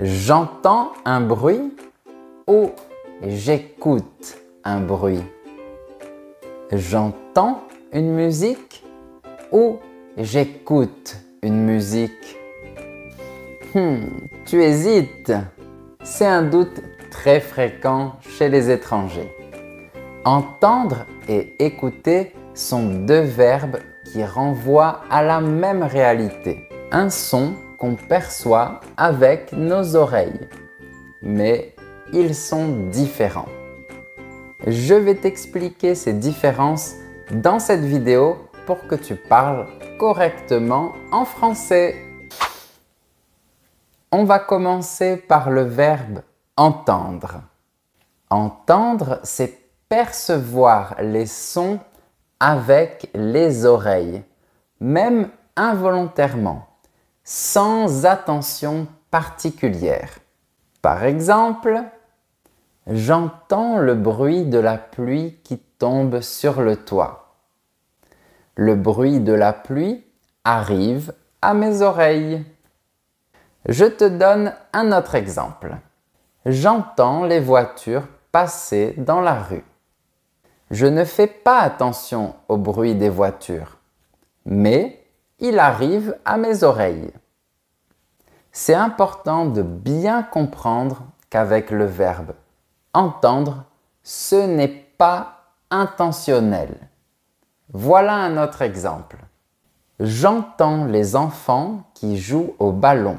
J'entends un bruit ou j'écoute un bruit? J'entends une musique ou j'écoute une musique? Tu hésites. C'est un doute très fréquent chez les étrangers. Entendre et écouter sont deux verbes qui renvoient à la même réalité, un son qu'on perçoit avec nos oreilles, mais ils sont différents. Je vais t'expliquer ces différences dans cette vidéo pour que tu parles correctement en français. On va commencer par le verbe entendre. Entendre, c'est percevoir les sons avec les oreilles, même involontairement, sans attention particulière. Par exemple, j'entends le bruit de la pluie qui tombe sur le toit. Le bruit de la pluie arrive à mes oreilles. Je te donne un autre exemple. J'entends les voitures passer dans la rue. Je ne fais pas attention au bruit des voitures, mais il arrive à mes oreilles. C'est important de bien comprendre qu'avec le verbe entendre, ce n'est pas intentionnel. Voilà un autre exemple. J'entends les enfants qui jouent au ballon.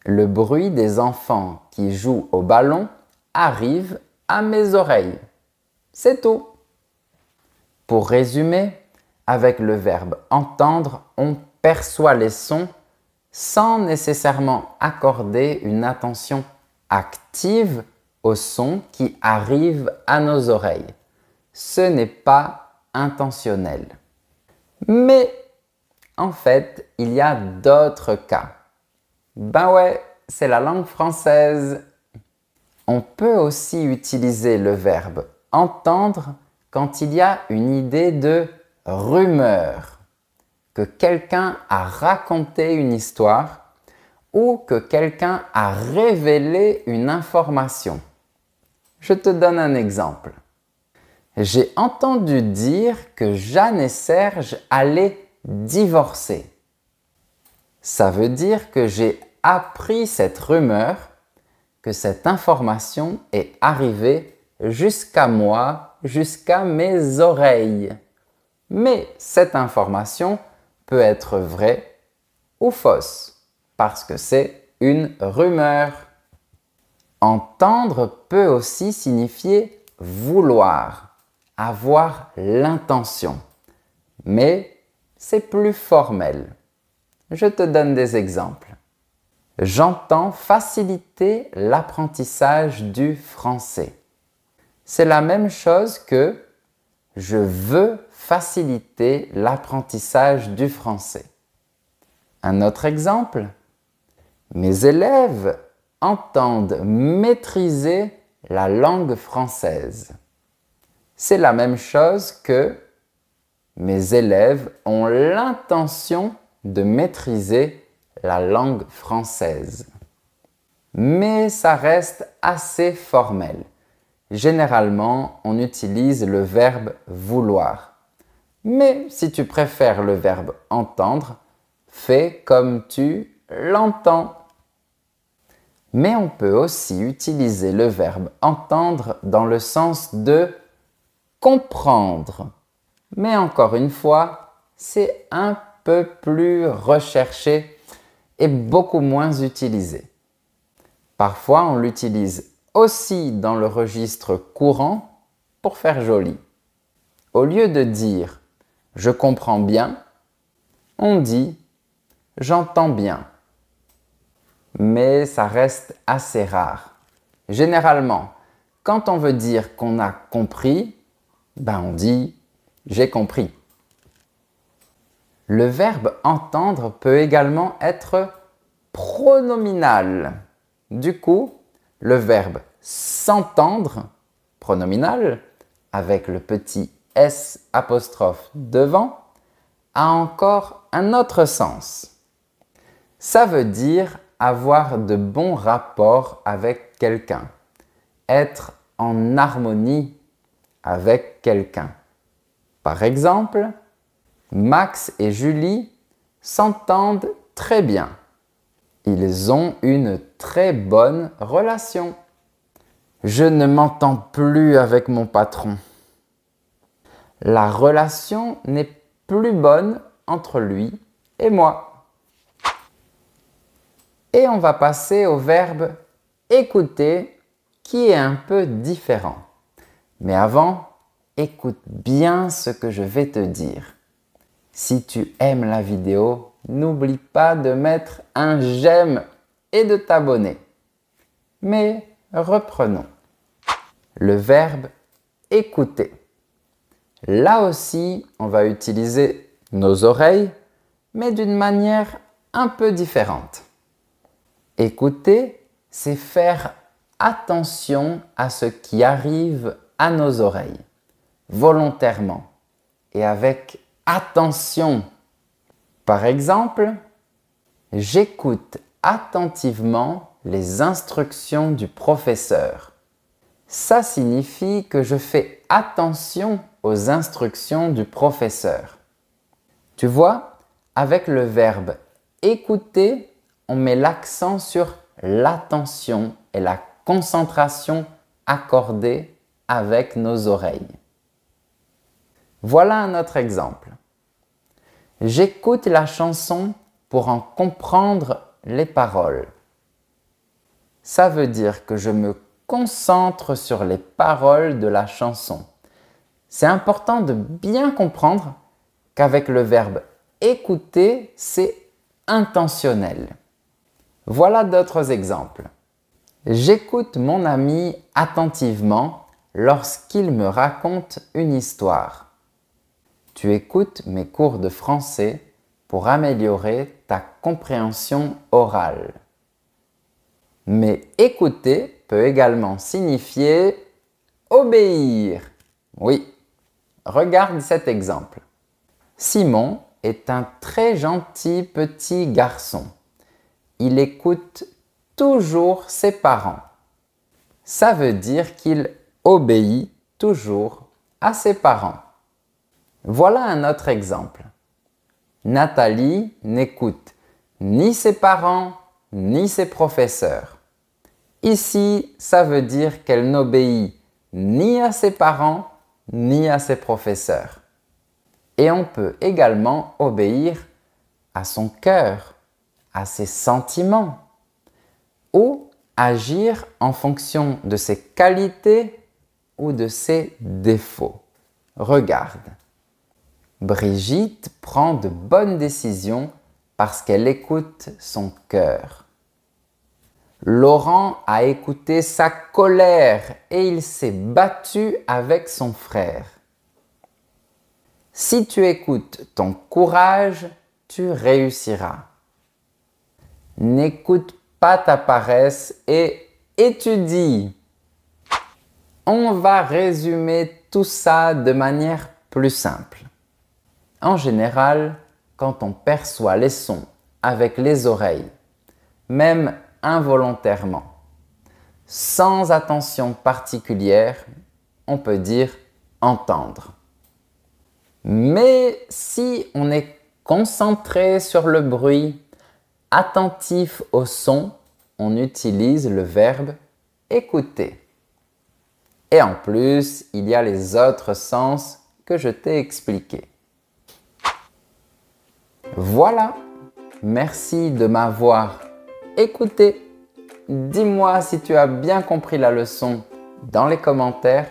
Le bruit des enfants qui jouent au ballon arrive à mes oreilles. C'est tout. Pour résumer, avec le verbe entendre, on perçoit les sons sans nécessairement accorder une attention active aux sons qui arrivent à nos oreilles. Ce n'est pas intentionnel. Mais en fait, il y a d'autres cas. Ben ouais, c'est la langue française. On peut aussi utiliser le verbe entendre quand il y a une idée de rumeur, que quelqu'un a raconté une histoire ou que quelqu'un a révélé une information. Je te donne un exemple. J'ai entendu dire que Jeanne et Serge allaient divorcer. Ça veut dire que j'ai appris cette rumeur, que cette information est arrivée jusqu'à moi, jusqu'à mes oreilles. Mais cette information peut être vraie ou fausse, parce que c'est une rumeur. Entendre peut aussi signifier vouloir, avoir l'intention, mais c'est plus formel. Je te donne des exemples. J'entends faciliter l'apprentissage du français. C'est la même chose que je veux faciliter l'apprentissage du français. Un autre exemple. Mes élèves entendent maîtriser la langue française. C'est la même chose que mes élèves ont l'intention de maîtriser la langue française. Mais ça reste assez formel. Généralement, on utilise le verbe vouloir. Mais si tu préfères le verbe entendre, fais comme tu l'entends. Mais on peut aussi utiliser le verbe entendre dans le sens de comprendre. Mais encore une fois, c'est un peu plus recherché et beaucoup moins utilisé. Parfois, on l'utilise aussi dans le registre courant pour faire joli. Au lieu de dire « je comprends bien », on dit « j'entends bien ». Mais ça reste assez rare. Généralement, quand on veut dire qu'on a compris, on dit « j'ai compris ». Le verbe entendre peut également être pronominal. Du coup, le verbe s'entendre, pronominal, avec le petit S apostrophe devant, a encore un autre sens. Ça veut dire avoir de bons rapports avec quelqu'un, être en harmonie avec quelqu'un. Par exemple, Max et Julie s'entendent très bien. Ils ont une très bonne relation. Je ne m'entends plus avec mon patron. La relation n'est plus bonne entre lui et moi. Et on va passer au verbe écouter qui est un peu différent. Mais avant, écoute bien ce que je vais te dire. Si tu aimes la vidéo, n'oublie pas de mettre un j'aime et de t'abonner. Mais reprenons. Le verbe écouter. Là aussi, on va utiliser nos oreilles, mais d'une manière un peu différente. Écouter, c'est faire attention à ce qui arrive à nos oreilles, volontairement et avec attention. Par exemple, j'écoute attentivement les instructions du professeur. Ça signifie que je fais attention aux instructions du professeur. Tu vois, avec le verbe écouter, on met l'accent sur l'attention et la concentration accordée avec nos oreilles. Voilà un autre exemple. J'écoute la chanson pour en comprendre les paroles. Ça veut dire que je me concentre sur les paroles de la chanson. C'est important de bien comprendre qu'avec le verbe écouter, c'est intentionnel. Voilà d'autres exemples. J'écoute mon ami attentivement lorsqu'il me raconte une histoire. Tu écoutes mes cours de français pour améliorer ta compréhension orale. Mais écouter peut également signifier obéir. Oui, regarde cet exemple. Simon est un très gentil petit garçon. Il écoute toujours ses parents. Ça veut dire qu'il obéit toujours à ses parents. Voilà un autre exemple. Nathalie n'écoute ni ses parents ni ses professeurs. Ici, ça veut dire qu'elle n'obéit ni à ses parents ni à ses professeurs. Et on peut également obéir à son cœur, à ses sentiments, ou agir en fonction de ses qualités ou de ses défauts. Regarde. Brigitte prend de bonnes décisions parce qu'elle écoute son cœur. Laurent a écouté sa colère et il s'est battu avec son frère. Si tu écoutes ton courage, tu réussiras. N'écoute pas ta paresse et étudie. On va résumer tout ça de manière plus simple. En général, quand on perçoit les sons avec les oreilles, même involontairement, sans attention particulière, on peut dire entendre. Mais si on est concentré sur le bruit, attentif au son, on utilise le verbe écouter. Et en plus, il y a les autres sens que je t'ai expliqués. Voilà, merci de m'avoir écouté. Dis-moi si tu as bien compris la leçon dans les commentaires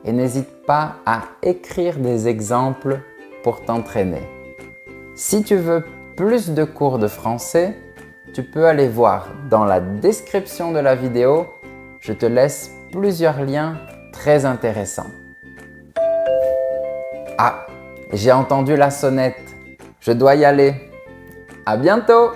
et n'hésite pas à écrire des exemples pour t'entraîner. Si tu veux plus de cours de français, tu peux aller voir dans la description de la vidéo. Je te laisse plusieurs liens très intéressants. Ah, j'ai entendu la sonnette. Je dois y aller. À bientôt!